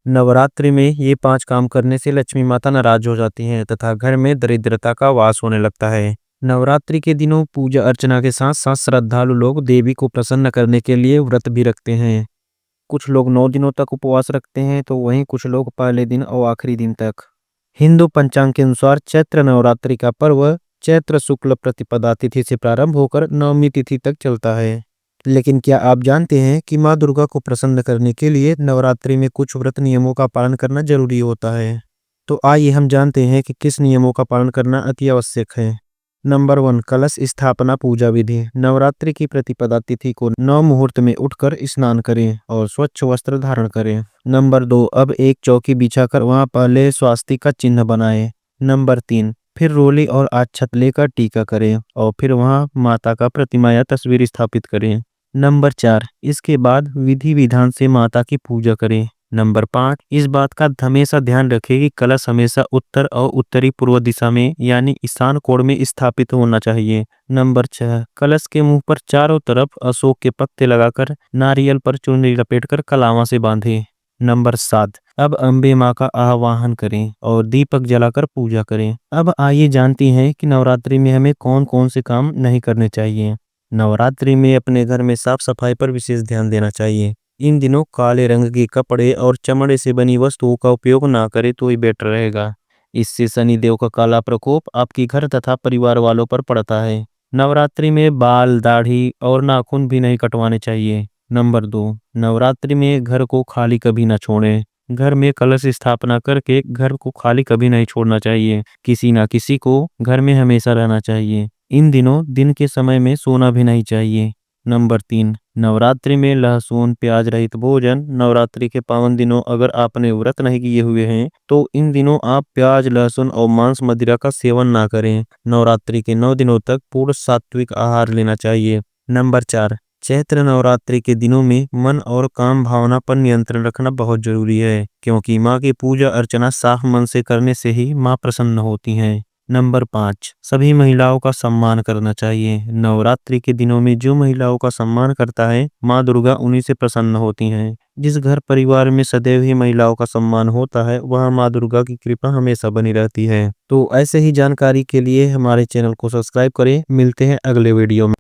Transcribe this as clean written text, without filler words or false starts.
नवरात्रि में ये 5 काम करने से लक्ष्मी माता नाराज हो जाती हैं तथा घर में दरिद्रता का वास होने लगता है। नवरात्रि के दिनों पूजा अर्चना के साथ साथ श्रद्धालु लोग देवी को प्रसन्न करने के लिए व्रत भी रखते हैं। कुछ लोग 9 दिनों तक उपवास रखते हैं तो वहीं कुछ लोग पहले दिन और आखिरी दिन तक। हिंदू पंचांग के अनुसार चैत्र नवरात्रि का पर्व चैत्र शुक्ल प्रतिपदा तिथि से प्रारंभ होकर नवमी तिथि तक चलता है। लेकिन क्या आप जानते हैं कि माँ दुर्गा को प्रसन्न करने के लिए नवरात्रि में कुछ व्रत नियमों का पालन करना जरूरी होता है? तो आइए हम जानते हैं कि किस नियमों का पालन करना अति आवश्यक है। नंबर 1, कलश स्थापना पूजा विधि। नवरात्रि की प्रतिपदा तिथि को नव मुहूर्त में उठकर स्नान करें और स्वच्छ वस्त्र धारण करें। नंबर 2, अब एक चौकी बिछाकर वहां पहले स्वास्तिक का चिन्ह बनाएं। नंबर 3, फिर रोली और अक्षत लेकर टीका करें और फिर वहां माता का प्रतिमा या तस्वीर स्थापित करें। नंबर 4, इसके बाद विधि विधान से माता की पूजा करें। नंबर 5, इस बात का हमेशा ध्यान रखें कि कलश हमेशा उत्तर और उत्तरी पूर्व दिशा में यानी ईशान कोण में स्थापित होना चाहिए। नंबर 6, कलश के मुंह पर चारों तरफ अशोक के पत्ते लगाकर नारियल पर चुनरी लपेटकर कलावा से बांधें। नंबर 7, अब अम्बे माँ का आवाहन करें और दीपक जलाकर पूजा करें। अब आइए जानती हैं कि नवरात्रि में हमें कौन कौन से काम नहीं करने चाहिए। नवरात्रि में अपने घर में साफ सफाई पर विशेष ध्यान देना चाहिए। इन दिनों काले रंग के कपड़े और चमड़े से बनी वस्तुओं का उपयोग ना करें तो ही बेटर रहेगा। इससे शनिदेव का काला प्रकोप आपके घर तथा परिवार वालों पर पड़ता है। नवरात्रि में बाल, दाढ़ी और नाखून भी नहीं कटवाने चाहिए। नंबर 2, नवरात्रि में घर को खाली कभी ना छोड़ें। घर में कलश स्थापना करके घर को खाली कभी नहीं छोड़ना चाहिए। किसी ना किसी को घर में हमेशा रहना चाहिए। इन दिनों दिन के समय में सोना भी नहीं चाहिए। नंबर 3, नवरात्रि में लहसुन प्याज रहित भोजन। नवरात्रि के पावन दिनों अगर आपने व्रत नहीं किए हुए हैं तो इन दिनों आप प्याज, लहसुन और मांस मदिरा का सेवन ना करें। नवरात्रि के 9 दिनों तक पूर्ण सात्विक आहार लेना चाहिए। नंबर 4, चैत्र नवरात्रि के दिनों में मन और काम भावना पर नियंत्रण रखना बहुत जरूरी है, क्योंकि माँ की पूजा अर्चना साफ मन से करने से ही माँ प्रसन्न होती हैं। नंबर 5, सभी महिलाओं का सम्मान करना चाहिए। नवरात्रि के दिनों में जो महिलाओं का सम्मान करता है माँ दुर्गा उन्हीं से प्रसन्न होती हैं। जिस घर परिवार में सदैव ही महिलाओं का सम्मान होता है वहाँ माँ दुर्गा की कृपा हमेशा बनी रहती है। तो ऐसे ही जानकारी के लिए हमारे चैनल को सब्सक्राइब करें। मिलते हैं अगले वीडियो में।